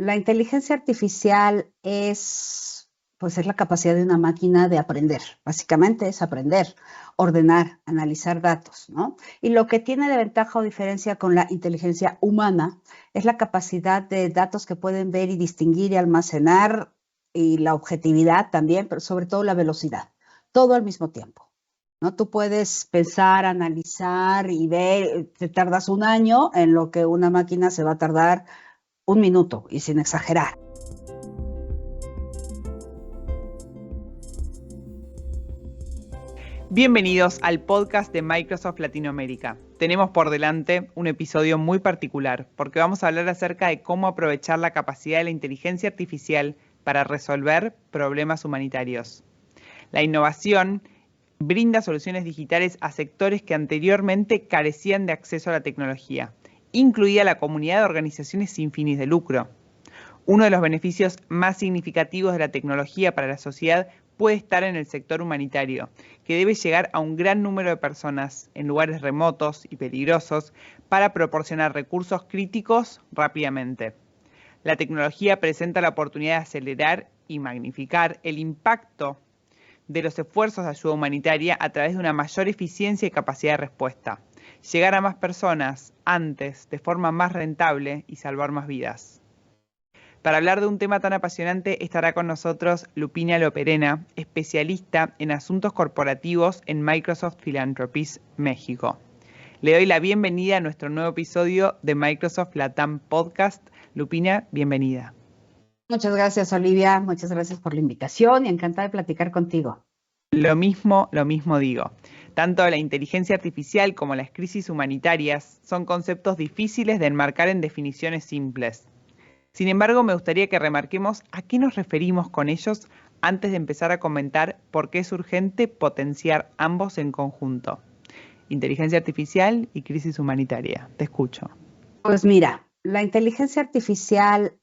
La inteligencia artificial pues es la capacidad de una máquina de aprender. Básicamente es aprender, ordenar, analizar datos, ¿no? Y lo que tiene de ventaja o diferencia con la inteligencia humana es la capacidad de datos que pueden ver y distinguir y almacenar y la objetividad también, pero sobre todo la velocidad, todo al mismo tiempo. ¿No? Tú puedes pensar, analizar y ver, te tardas un año en lo que una máquina se va a tardar un minuto y sin exagerar. Bienvenidos al podcast de Microsoft Latinoamérica. Tenemos por delante un episodio muy particular porque vamos a hablar acerca de cómo aprovechar la capacidad de la inteligencia artificial para resolver problemas humanitarios. La innovación brinda soluciones digitales a sectores que anteriormente carecían de acceso a la tecnología, incluida la comunidad de organizaciones sin fines de lucro. Uno de los beneficios más significativos de la tecnología para la sociedad puede estar en el sector humanitario, que debe llegar a un gran número de personas en lugares remotos y peligrosos para proporcionar recursos críticos rápidamente. La tecnología presenta la oportunidad de acelerar y magnificar el impacto de los esfuerzos de ayuda humanitaria a través de una mayor eficiencia y capacidad de respuesta, llegar a más personas antes, de forma más rentable y salvar más vidas. Para hablar de un tema tan apasionante estará con nosotros Lupina Loperena, especialista en asuntos corporativos en Microsoft Philanthropies México. Le doy la bienvenida a nuestro nuevo episodio de Microsoft Latam Podcast. Lupina, bienvenida. Muchas gracias, Olivia. Muchas gracias por la invitación y encantada de platicar contigo. Lo mismo digo. Tanto la inteligencia artificial como las crisis humanitarias son conceptos difíciles de enmarcar en definiciones simples. Sin embargo, me gustaría que remarquemos a qué nos referimos con ellos antes de empezar a comentar por qué es urgente potenciar ambos en conjunto. Inteligencia artificial y crisis humanitaria. Te escucho. Pues mira, la inteligencia artificial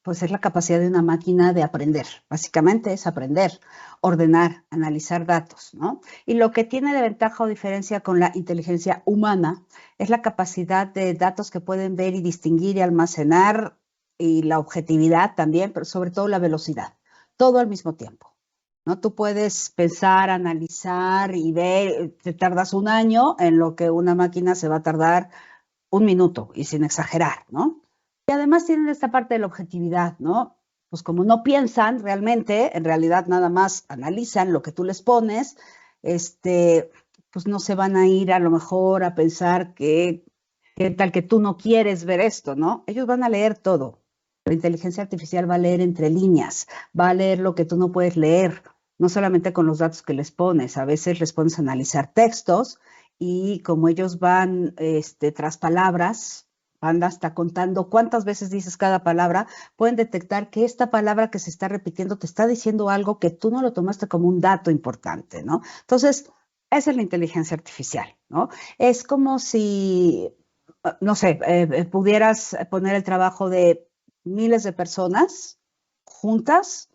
pues es la capacidad de una máquina de aprender. Básicamente es aprender, ordenar, analizar datos, ¿no? Y lo que tiene de ventaja o diferencia con la inteligencia humana es la capacidad de datos que pueden ver y distinguir y almacenar y la objetividad también, pero sobre todo la velocidad, todo al mismo tiempo. ¿No? Tú puedes pensar, analizar y ver, te tardas un año en lo que una máquina se va a tardar un minuto y sin exagerar, ¿no? Y además tienen esta parte de la objetividad, ¿no? Pues como no piensan realmente, en realidad nada más analizan lo que tú les pones, pues no se van a ir a lo mejor a pensar que tal que tú no quieres ver esto, ¿no? Ellos van a leer todo. La inteligencia artificial va a leer entre líneas, va a leer lo que tú no puedes leer, no solamente con los datos que les pones, a veces les pones a analizar textos y como ellos van tras palabras, van hasta contando cuántas veces dices cada palabra, pueden detectar que esta palabra que se está repitiendo te está diciendo algo que tú no lo tomaste como un dato importante, ¿no? Entonces, esa es la inteligencia artificial, ¿no? Es como si, no sé, pudieras poner el trabajo de miles de personas juntas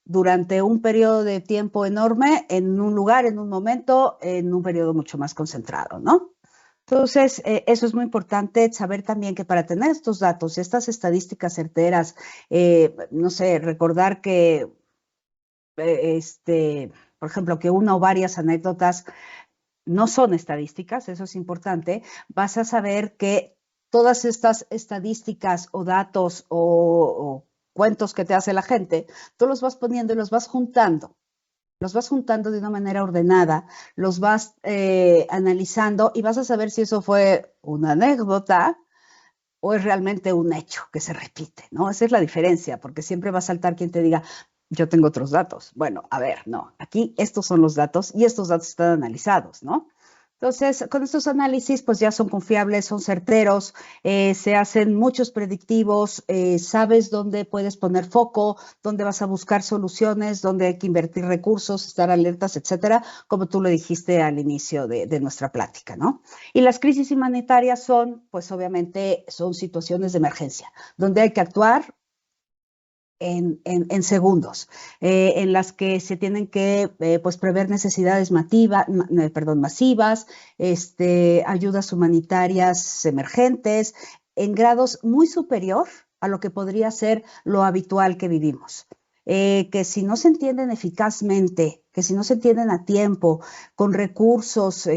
durante un periodo de tiempo enorme, en un lugar, en un momento, en un periodo mucho más concentrado, ¿no? Entonces, eso es muy importante, saber también que para tener estos datos, estas estadísticas certeras, no sé, recordar que, por ejemplo, que una o varias anécdotas no son estadísticas, eso es importante, vas a saber que todas estas estadísticas o datos o cuentos que te hace la gente, tú los vas poniendo y los vas juntando de una manera ordenada, los vas analizando y vas a saber si eso fue una anécdota o es realmente un hecho que se repite, ¿no? Esa es la diferencia, porque siempre va a saltar quien te diga, yo tengo otros datos. Bueno, a ver, no, aquí estos son los datos y estos datos están analizados, ¿no? Entonces, con estos análisis, pues ya son confiables, son certeros, se hacen muchos predictivos, sabes dónde puedes poner foco, dónde vas a buscar soluciones, dónde hay que invertir recursos, estar alertas, etcétera, como tú lo dijiste al inicio de nuestra plática, ¿no? Y las crisis humanitarias son, pues obviamente, son situaciones de emergencia, donde hay que actuar en segundos, en las que se tienen que pues prever necesidades masivas, ayudas humanitarias emergentes, en grados muy superior a lo que podría ser lo habitual que vivimos. Que si no se entienden eficazmente, que si no se entienden a tiempo, con recursos,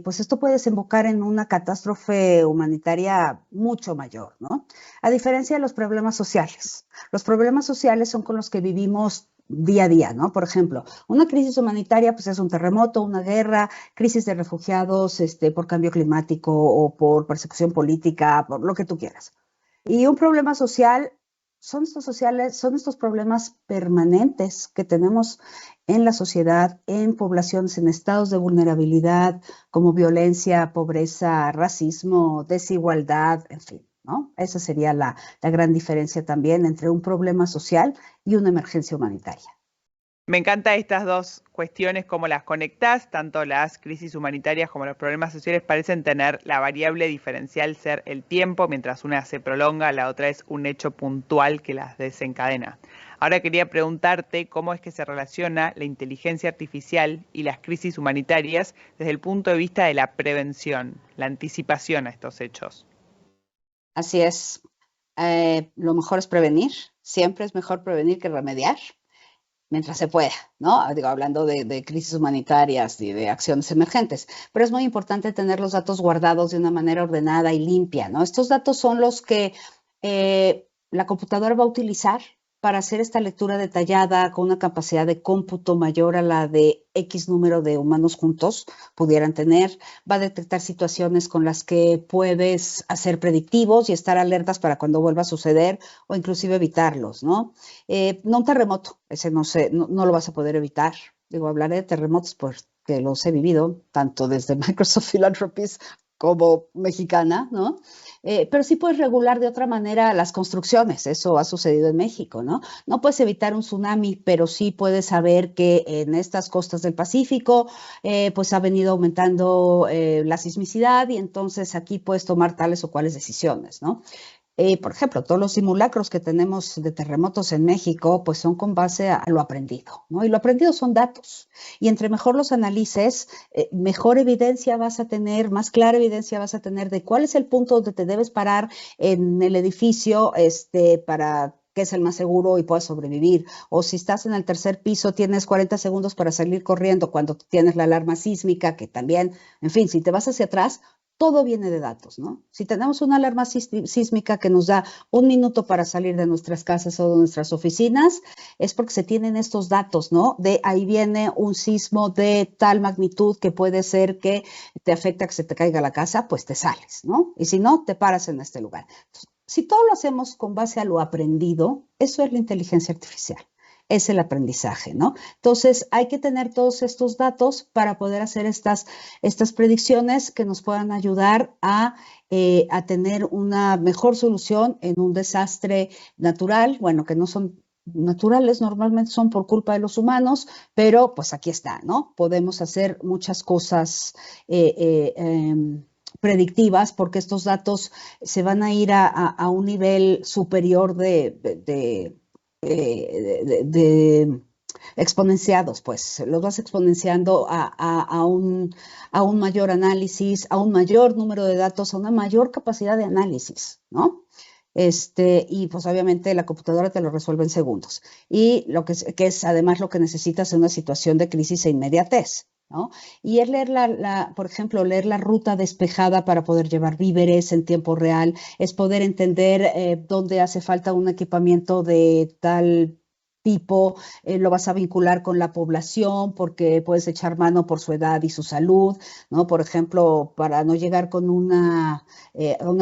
pues esto puede desembocar en una catástrofe humanitaria mucho mayor, ¿no? A diferencia de los problemas sociales. Los problemas sociales son con los que vivimos día a día, ¿no? Por ejemplo, una crisis humanitaria, pues es un terremoto, una guerra, crisis de refugiados, por cambio climático o por persecución política, por lo que tú quieras. Y un problema social son estos problemas permanentes que tenemos en la sociedad, en poblaciones, en estados de vulnerabilidad, como violencia, pobreza, racismo, desigualdad, en fin, ¿no? Esa sería la gran diferencia también entre un problema social y una emergencia humanitaria. Me encantan estas dos cuestiones, cómo las conectás, tanto las crisis humanitarias como los problemas sociales parecen tener la variable diferencial ser el tiempo, mientras una se prolonga, la otra es un hecho puntual que las desencadena. Ahora quería preguntarte cómo es que se relaciona la inteligencia artificial y las crisis humanitarias desde el punto de vista de la prevención, la anticipación a estos hechos. Así es. Lo mejor es prevenir. Siempre es mejor prevenir que remediar, mientras se pueda, ¿no? Digo, hablando de crisis humanitarias y de acciones emergentes. Pero es muy importante tener los datos guardados de una manera ordenada y limpia, ¿no? Estos datos son los que la computadora va a utilizar para hacer esta lectura detallada con una capacidad de cómputo mayor a la de X número de humanos juntos pudieran tener. Va a detectar situaciones con las que puedes hacer predictivos y estar alertas para cuando vuelva a suceder o inclusive evitarlos, ¿no? No un terremoto, ese no lo vas a poder evitar. Digo, hablaré de terremotos porque los he vivido, tanto desde Microsoft Philanthropies como mexicana, ¿no? Pero sí puedes regular de otra manera las construcciones, eso ha sucedido en México, ¿no? No puedes evitar un tsunami, pero sí puedes saber que en estas costas del Pacífico, pues ha venido aumentando la sismicidad y entonces aquí puedes tomar tales o cuales decisiones, ¿no? Por ejemplo, todos los simulacros que tenemos de terremotos en México, pues son con base a lo aprendido, ¿no? Y lo aprendido son datos. Y entre mejor los analices, mejor evidencia vas a tener, más clara evidencia vas a tener de cuál es el punto donde te debes parar en el edificio, para que es el más seguro y puedas sobrevivir. O si estás en el tercer piso, tienes 40 segundos para salir corriendo cuando tienes la alarma sísmica, que también, en fin, si te vas hacia atrás, todo viene de datos, ¿no? Si tenemos una alarma sísmica que nos da 1 minuto para salir de nuestras casas o de nuestras oficinas, es porque se tienen estos datos, ¿no? De ahí viene un sismo de tal magnitud que puede ser que te afecta que se te caiga la casa, pues te sales, ¿no? Y si no, te paras en este lugar. Entonces, si todo lo hacemos con base a lo aprendido, eso es la inteligencia artificial. Es el aprendizaje, ¿no? Entonces, hay que tener todos estos datos para poder hacer estas predicciones que nos puedan ayudar a tener una mejor solución en un desastre natural, bueno, que no son naturales, normalmente son por culpa de los humanos, pero pues aquí está, ¿no? Podemos hacer muchas cosas predictivas porque estos datos se van a ir a un nivel superior de exponenciados, pues los vas exponenciando a un mayor análisis, a un mayor número de datos, a una mayor capacidad de análisis, ¿no? Y pues obviamente la computadora te lo resuelve en segundos. Y lo que es además lo que necesitas en una situación de crisis e inmediatez, ¿no? Y es leer por ejemplo, leer la ruta despejada para poder llevar víveres en tiempo real, es poder entender dónde hace falta un equipamiento de tal tipo, lo vas a vincular con la población porque puedes echar mano por su edad y su salud, ¿no? Por ejemplo, para no llegar con una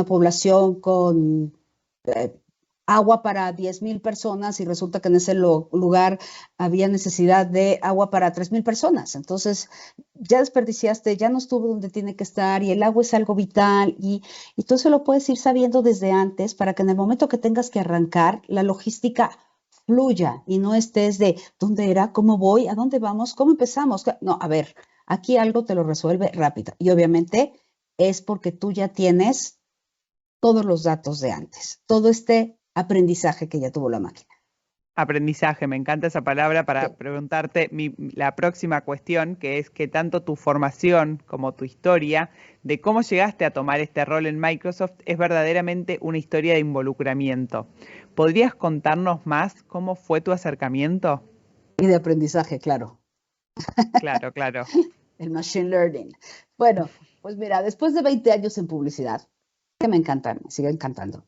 población con eh, agua para 10,000 personas y resulta que en ese lugar había necesidad de agua para 3,000 personas. Entonces, ya desperdiciaste, ya no estuvo donde tiene que estar y el agua es algo vital y tú se lo puedes ir sabiendo desde antes para que en el momento que tengas que arrancar, la logística fluya y no estés de dónde era, cómo voy, a dónde vamos, cómo empezamos. No, a ver, aquí algo te lo resuelve rápido. Y obviamente es porque tú ya tienes todos los datos de antes, todo este aprendizaje que ya tuvo la máquina. Aprendizaje, me encanta esa palabra para preguntarte la próxima cuestión, que es que tanto tu formación como tu historia de cómo llegaste a tomar este rol en Microsoft es verdaderamente una historia de involucramiento. ¿Podrías contarnos más cómo fue tu acercamiento? Y de aprendizaje, claro. Claro, claro. El machine learning. Bueno, pues mira, después de 20 años en publicidad, que me encantan, me sigue encantando.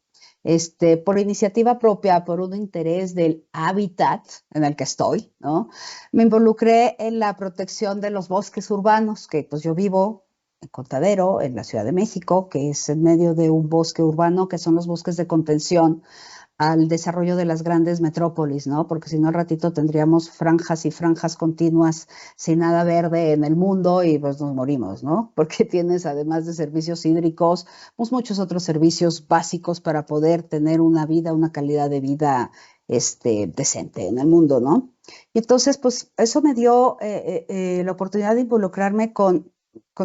Por iniciativa propia, por un interés del hábitat en el que estoy, ¿no? Me involucré en la protección de los bosques urbanos, que pues yo vivo en Contadero, en la Ciudad de México, que es en medio de un bosque urbano, que son los bosques de contención al desarrollo de las grandes metrópolis, ¿no? Porque si no, al ratito tendríamos franjas y franjas continuas sin nada verde en el mundo y pues nos morimos, ¿no? Porque tienes, además de servicios hídricos, pues muchos otros servicios básicos para poder tener una vida, una calidad de vida decente en el mundo, ¿no? Y entonces, pues eso me dio la oportunidad de involucrarme con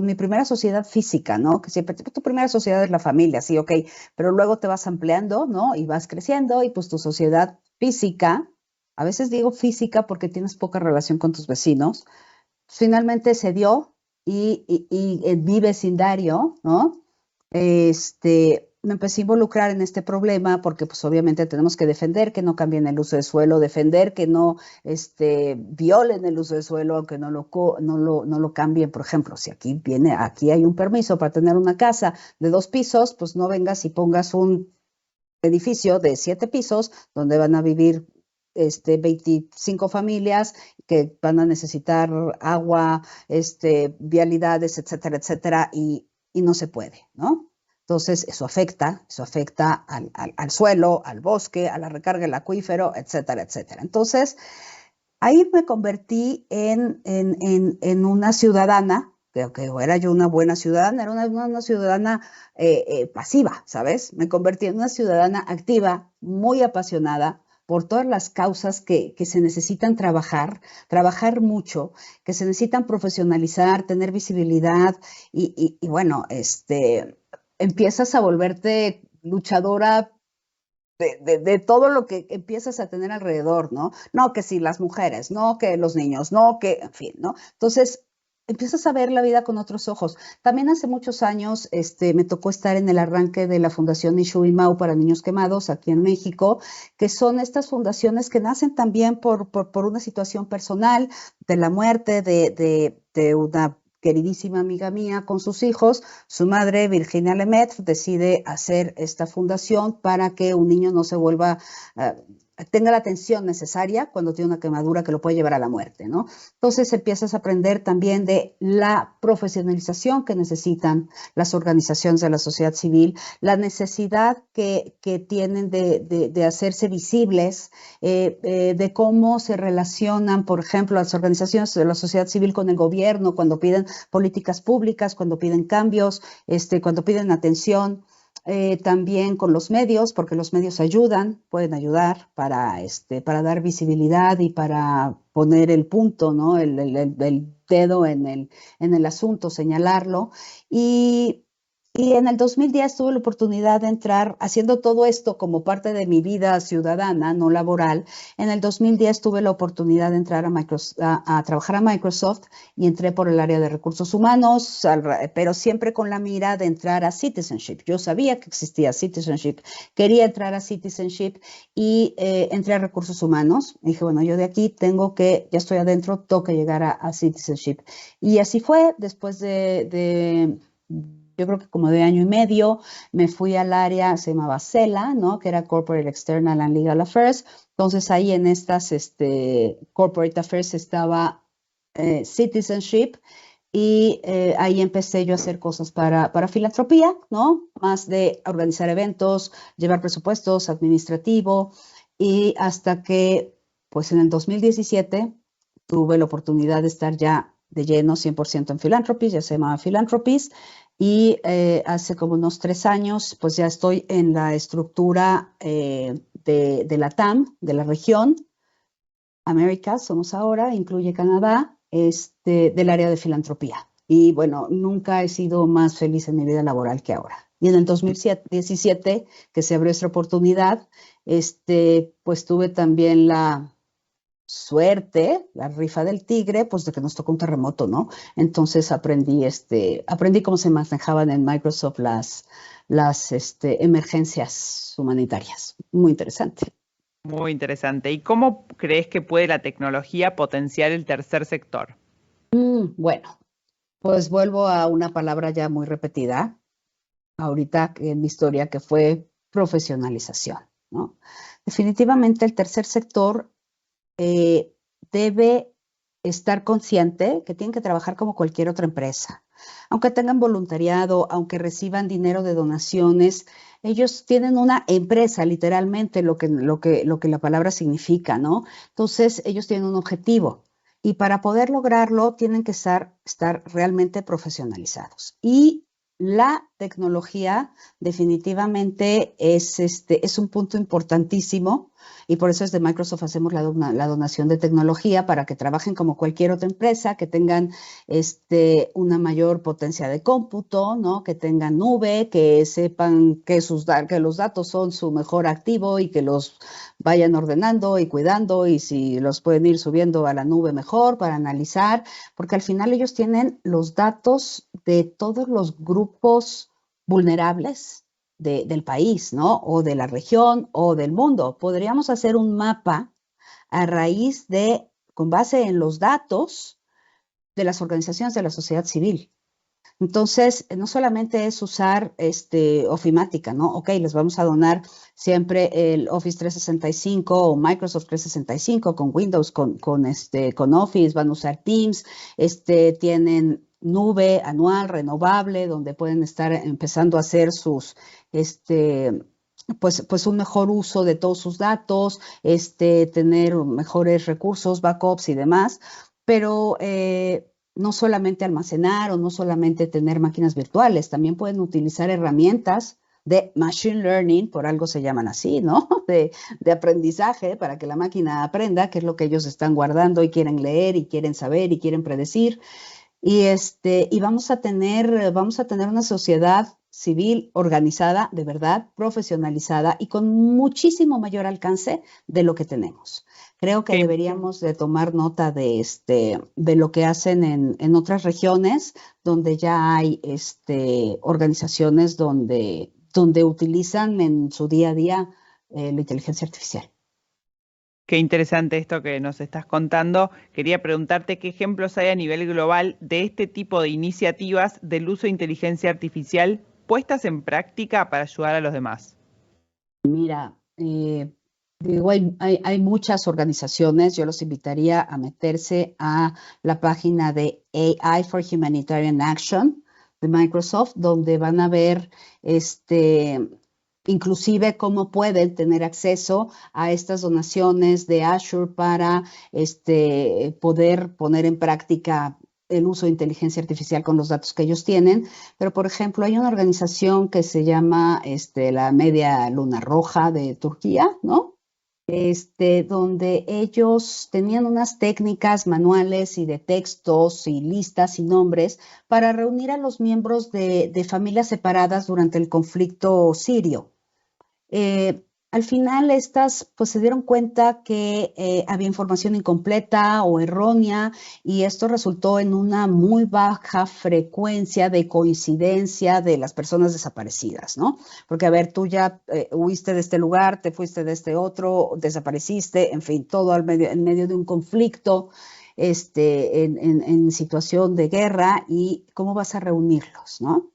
mi primera sociedad física, ¿no? Que siempre, tu primera sociedad es la familia, sí, ok, pero luego te vas ampliando, ¿no? Y vas creciendo y pues tu sociedad física, a veces digo física porque tienes poca relación con tus vecinos, finalmente se dio y en mi vecindario, ¿no? Me empecé a involucrar en este problema porque pues obviamente tenemos que defender que no cambien el uso de suelo, defender que no violen el uso de suelo, aunque no lo cambien. Por ejemplo, si aquí hay un permiso para tener una casa de 2 pisos, pues no vengas y pongas un edificio de 7 pisos donde van a vivir 25 familias que van a necesitar agua, vialidades, etcétera, etcétera, y no se puede, ¿no? Entonces, eso afecta al suelo, al bosque, a la recarga del acuífero, etcétera, etcétera. Entonces, ahí me convertí en una ciudadana, que era yo una buena ciudadana, era una ciudadana pasiva, ¿sabes? Me convertí en una ciudadana activa, muy apasionada por todas las causas que se necesitan trabajar mucho, que se necesitan profesionalizar, tener visibilidad y bueno, empiezas a volverte luchadora de todo lo que empiezas a tener alrededor, ¿no? No, que si las mujeres, no, que los niños, no, que, en fin, ¿no? Entonces, empiezas a ver la vida con otros ojos. También hace muchos años me tocó estar en el arranque de la Fundación Ishui Mau para Niños Quemados aquí en México, que son estas fundaciones que nacen también por una situación personal de la muerte de una queridísima amiga mía con sus hijos. Su madre, Virginia Lemaitre, decide hacer esta fundación para que un niño no se vuelva, tenga la atención necesaria cuando tiene una quemadura que lo puede llevar a la muerte, ¿no? Entonces empiezas a aprender también de la profesionalización que necesitan las organizaciones de la sociedad civil, la necesidad que tienen de hacerse visibles, de cómo se relacionan, por ejemplo, las organizaciones de la sociedad civil con el gobierno cuando piden políticas públicas, cuando piden cambios, cuando piden atención. También con los medios, porque los medios pueden ayudar para dar visibilidad y para poner el punto, ¿no? El dedo en el asunto, señalarlo. Y en el 2010 tuve la oportunidad de entrar haciendo todo esto como parte de mi vida ciudadana, no laboral. En el 2010 tuve la oportunidad de entrar a trabajar a Microsoft y entré por el área de recursos humanos, pero siempre con la mira de entrar a Citizenship. Yo sabía que existía Citizenship, quería entrar a Citizenship y entré a recursos humanos. Dije, bueno, yo de aquí ya estoy adentro, tengo que llegar a Citizenship. Y así fue, después yo creo que como de año y medio, me fui al área, se llamaba CELA, ¿no? Que era Corporate External and Legal Affairs. Entonces ahí en estas Corporate Affairs estaba Citizenship y ahí empecé yo a hacer cosas para filantropía, ¿no? Más de organizar eventos, llevar presupuestos, administrativo y hasta que, pues en el 2017 tuve la oportunidad de estar ya de lleno 100% en Philanthropies, ya se llamaba Philanthropies, y hace como unos 3 años, pues ya estoy en la estructura de la TAM, de la región, América, somos ahora, incluye Canadá, del área de filantropía. Y bueno, nunca he sido más feliz en mi vida laboral que ahora. Y en el 2017, que se abrió esta oportunidad, pues tuve también la suerte, la rifa del tigre, pues de que nos tocó un terremoto, ¿no? Entonces aprendí cómo se manejaban en Microsoft las emergencias humanitarias. Muy interesante. Muy interesante. ¿Y cómo crees que puede la tecnología potenciar el tercer sector? Bueno, pues vuelvo a una palabra ya muy repetida ahorita en mi historia, que fue profesionalización, ¿no? Definitivamente el tercer sector eh, debe estar consciente que tienen que trabajar como cualquier otra empresa. Aunque tengan voluntariado, aunque reciban dinero de donaciones, ellos tienen una empresa, literalmente, lo que la palabra significa, ¿no? Entonces, ellos tienen un objetivo. Y para poder lograrlo, tienen que estar realmente profesionalizados. Y la tecnología definitivamente es un punto importantísimo y por eso desde Microsoft hacemos la donación de tecnología para que trabajen como cualquier otra empresa, que tengan una mayor potencia de cómputo, ¿no? Que tengan nube, que sepan que los datos son su mejor activo y que los vayan ordenando y cuidando y si los pueden ir subiendo a la nube mejor para analizar, porque al final ellos tienen los datos de todos los grupos vulnerables del país, ¿no? O de la región o del mundo. Podríamos hacer un mapa a raíz con base en los datos de las organizaciones de la sociedad civil. Entonces, no solamente es usar ofimática, ¿no? Ok, les vamos a donar siempre el Office 365 o Microsoft 365 con Windows, con Office, van a usar Teams, tienen nube anual renovable donde pueden estar empezando a hacer pues un mejor uso de todos sus datos, tener mejores recursos, backups y demás, pero no solamente almacenar o no solamente tener máquinas virtuales, también pueden utilizar herramientas de machine learning, por algo se llaman así, ¿no? De aprendizaje para que la máquina aprenda qué es lo que ellos están guardando y quieren leer y quieren saber y quieren predecir. Y vamos a tener una sociedad civil organizada, de verdad, profesionalizada y con muchísimo mayor alcance de lo que tenemos. Creo que ¿Qué, deberíamos de tomar nota de lo que hacen en otras regiones donde ya hay organizaciones donde utilizan en su día a día la inteligencia artificial. qué interesante esto que nos estás contando? Quería preguntarte qué ejemplos hay a nivel global de este tipo de iniciativas del uso de inteligencia artificial puestas en práctica para ayudar a los demás. Mira, digo, hay muchas organizaciones, yo los invitaría a meterse a la página de AI for Humanitarian Action de Microsoft, donde van a ver inclusive cómo pueden tener acceso a estas donaciones de Azure para poder poner en práctica el uso de inteligencia artificial con los datos que ellos tienen. Pero, por ejemplo, hay una organización que se llama la Media Luna Roja de Turquía, ¿no? Donde ellos tenían unas técnicas manuales y de textos y listas y nombres para reunir a los miembros de familias separadas durante el conflicto sirio. Al final estas pues se dieron cuenta que había información incompleta o errónea y esto resultó en una muy baja frecuencia de coincidencia de las personas desaparecidas, ¿no? Porque a ver, tú ya huiste de este lugar, te fuiste de este otro, desapareciste, en fin, todo en medio de un conflicto, en situación de guerra y cómo vas a reunirlos, ¿no?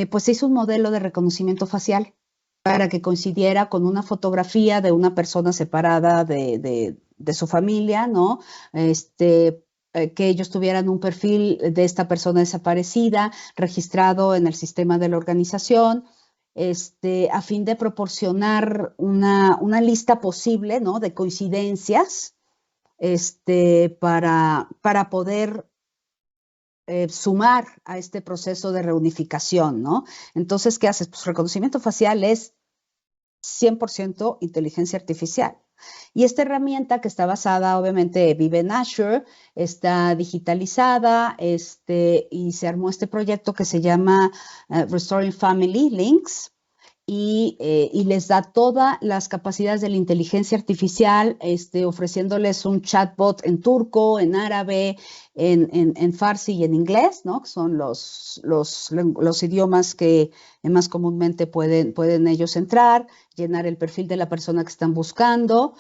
Pues se hizo un modelo de reconocimiento facial para que coincidiera con una fotografía de una persona separada de su familia, ¿no? Que ellos tuvieran un perfil de esta persona desaparecida registrado en el sistema de la organización, a fin de proporcionar una lista posible, ¿no? De coincidencias, para poder sumar a este proceso de reunificación, ¿no? Entonces, ¿qué haces? Pues reconocimiento facial es 100% inteligencia artificial. Y esta herramienta que está basada, obviamente, vive en Azure, está digitalizada, y se armó este proyecto que se llama Restoring Family Links, y les da todas las capacidades de la inteligencia artificial, ofreciéndoles un chatbot en turco, en árabe, en farsi y en inglés, ¿no? Que son los idiomas que más comúnmente pueden ellos entrar, llenar el perfil de la persona que están buscando,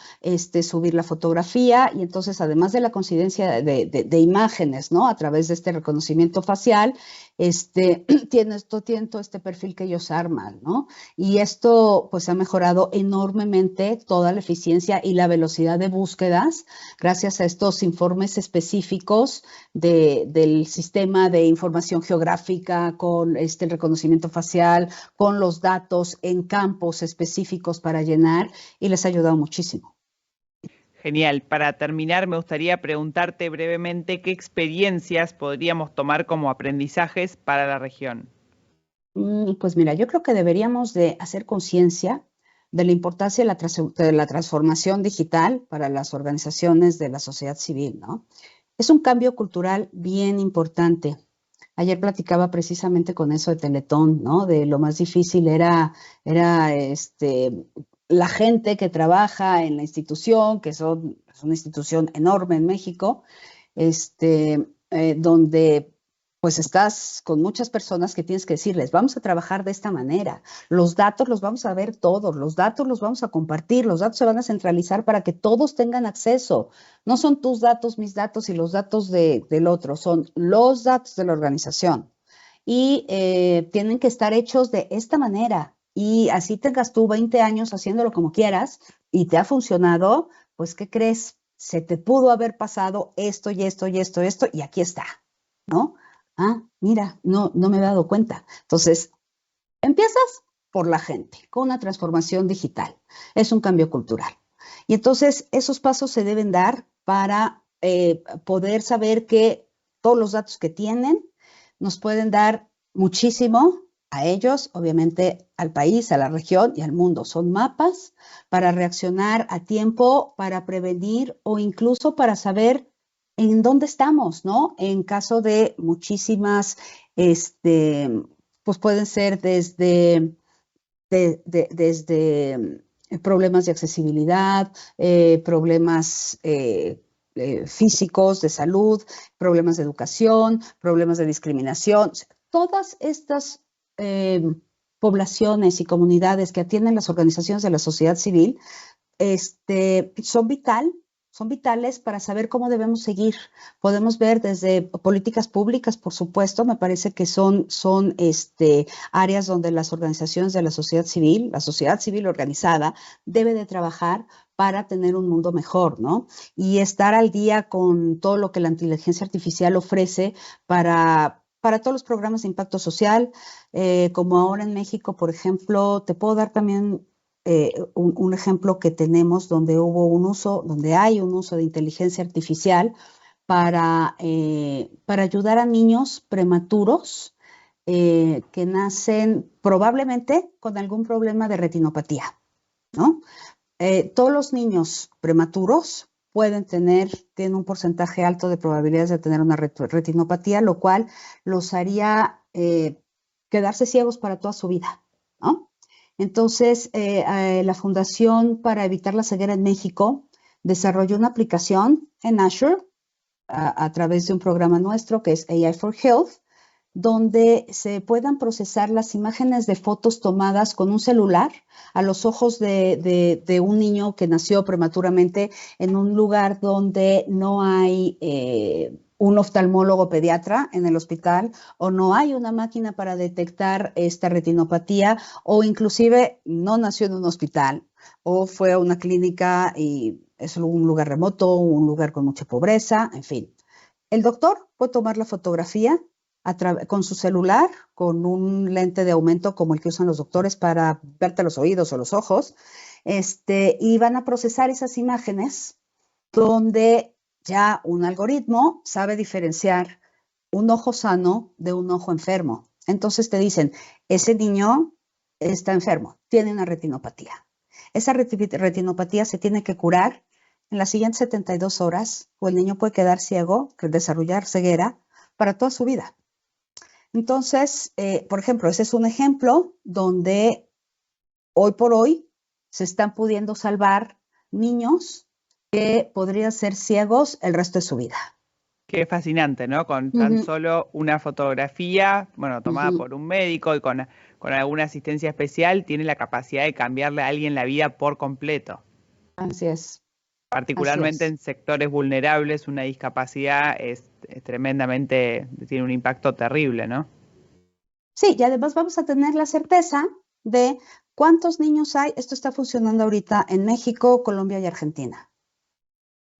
subir la fotografía, y entonces, además de la coincidencia de imágenes, ¿no? A través de este reconocimiento facial, tienen todo este perfil que ellos arman, ¿no? Y esto pues ha mejorado enormemente toda la eficiencia y la velocidad de búsquedas gracias a estos informes específicos del sistema de información geográfica con el reconocimiento facial, con los datos en campos específicos para llenar, y les ha ayudado muchísimo. Genial. Para terminar, me gustaría preguntarte brevemente qué experiencias podríamos tomar como aprendizajes para la región. Pues mira, yo creo que deberíamos de hacer conciencia de la importancia de la transformación digital para las organizaciones de la sociedad civil, ¿no? Es un cambio cultural bien importante. Ayer platicaba precisamente con eso de Teletón, ¿no? De lo más difícil era la gente que trabaja en la institución, que es una institución enorme en México, donde pues estás con muchas personas que tienes que decirles, vamos a trabajar de esta manera, los datos los vamos a ver todos, los datos los vamos a compartir, los datos se van a centralizar para que todos tengan acceso. No son tus datos, mis datos y los datos del otro, son los datos de la organización. Y tienen que estar hechos de esta manera. Y así tengas tú 20 años haciéndolo como quieras y te ha funcionado, pues ¿qué crees? Se te pudo haber pasado esto y esto y esto, y aquí está, ¿no? Ah, mira, no me he dado cuenta. Entonces, empiezas por la gente, con una transformación digital. Es un cambio cultural. Y entonces, esos pasos se deben dar para poder saber que todos los datos que tienen nos pueden dar muchísimo a ellos, obviamente al país, a la región y al mundo. Son mapas para reaccionar a tiempo, para prevenir o incluso para saber en dónde estamos, ¿no? En caso de muchísimas, pues pueden ser desde problemas de accesibilidad, problemas físicos, de salud, problemas de educación, problemas de discriminación. O sea, todas estas poblaciones y comunidades que atienden las organizaciones de la sociedad civil son vitales para saber cómo debemos seguir. Podemos ver desde políticas públicas, por supuesto, me parece que son áreas donde las organizaciones de la sociedad civil organizada, debe de trabajar para tener un mundo mejor, ¿no? Y estar al día con todo lo que la inteligencia artificial ofrece para todos los programas de impacto social, como ahora en México, por ejemplo. Te puedo dar también un ejemplo que tenemos donde hay un uso de inteligencia artificial para ayudar a niños prematuros que nacen probablemente con algún problema de retinopatía, ¿no? Todos los niños prematuros tienen un porcentaje alto de probabilidades de tener una retinopatía, lo cual los haría quedarse ciegos para toda su vida, ¿no? Entonces, la Fundación para Evitar la Ceguera en México desarrolló una aplicación en Azure a través de un programa nuestro que es AI for Health, donde se puedan procesar las imágenes de fotos tomadas con un celular a los ojos de un niño que nació prematuramente en un lugar donde no hay un oftalmólogo pediatra en el hospital, o no hay una máquina para detectar esta retinopatía, o inclusive no nació en un hospital, o fue a una clínica y es un lugar remoto, un lugar con mucha pobreza, en fin. El doctor puede tomar la fotografía con su celular, con un lente de aumento como el que usan los doctores para verte los oídos o los ojos, y van a procesar esas imágenes donde ya un algoritmo sabe diferenciar un ojo sano de un ojo enfermo. Entonces te dicen, ese niño está enfermo, tiene una retinopatía. Esa retinopatía se tiene que curar en las siguientes 72 horas o el niño puede quedar ciego, desarrollar ceguera para toda su vida. Entonces, por ejemplo, ese es un ejemplo donde hoy por hoy se están pudiendo salvar niños que podrían ser ciegos el resto de su vida. Qué fascinante, ¿no? Con tan solo una fotografía, bueno, tomada por un médico y con alguna asistencia especial, tiene la capacidad de cambiarle a alguien la vida por completo. Así es. Particularmente en sectores vulnerables, una discapacidad es tremendamente, tiene un impacto terrible, ¿no? Sí, y además vamos a tener la certeza de cuántos niños hay. Esto está funcionando ahorita en México, Colombia y Argentina.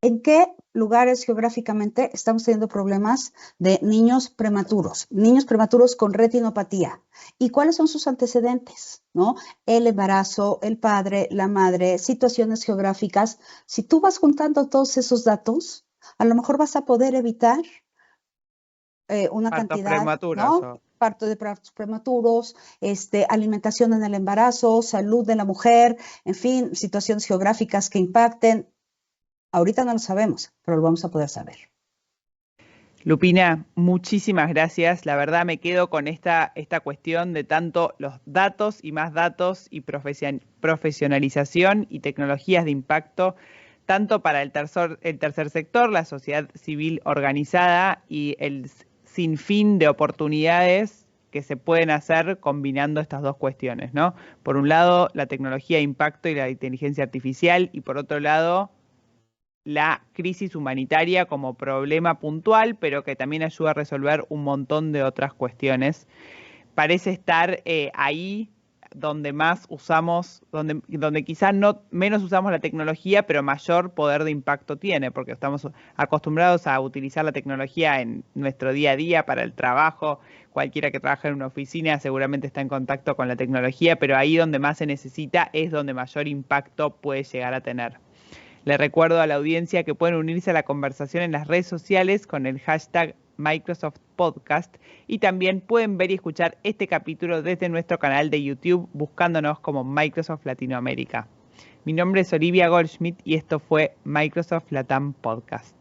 ¿En qué lugares geográficamente estamos teniendo problemas de niños prematuros con retinopatía? ¿Y cuáles son sus antecedentes? ¿No? El embarazo, el padre, la madre, situaciones geográficas. Si tú vas juntando todos esos datos, a lo mejor vas a poder evitar una Partos cantidad, prematuros, ¿no? Parto de partos prematuros, alimentación en el embarazo, salud de la mujer, en fin, situaciones geográficas que impacten. Ahorita no lo sabemos, pero lo vamos a poder saber. Lupina, muchísimas gracias. La verdad me quedo con esta cuestión de tanto los datos y más datos y profesionalización y tecnologías de impacto, tanto para el tercer sector, la sociedad civil organizada y el sinfín de oportunidades que se pueden hacer combinando estas dos cuestiones, ¿no? Por un lado, la tecnología de impacto y la inteligencia artificial, y por otro lado, la crisis humanitaria como problema puntual, pero que también ayuda a resolver un montón de otras cuestiones. Parece estar ahí donde más usamos, donde quizás no menos usamos la tecnología, pero mayor poder de impacto tiene, porque estamos acostumbrados a utilizar la tecnología en nuestro día a día para el trabajo. Cualquiera que trabaja en una oficina seguramente está en contacto con la tecnología, pero ahí donde más se necesita es donde mayor impacto puede llegar a tener. Le recuerdo a la audiencia que pueden unirse a la conversación en las redes sociales con el hashtag Microsoft Podcast y también pueden ver y escuchar este capítulo desde nuestro canal de YouTube buscándonos como Microsoft Latinoamérica. Mi nombre es Olivia Goldschmidt y esto fue Microsoft Latam Podcast.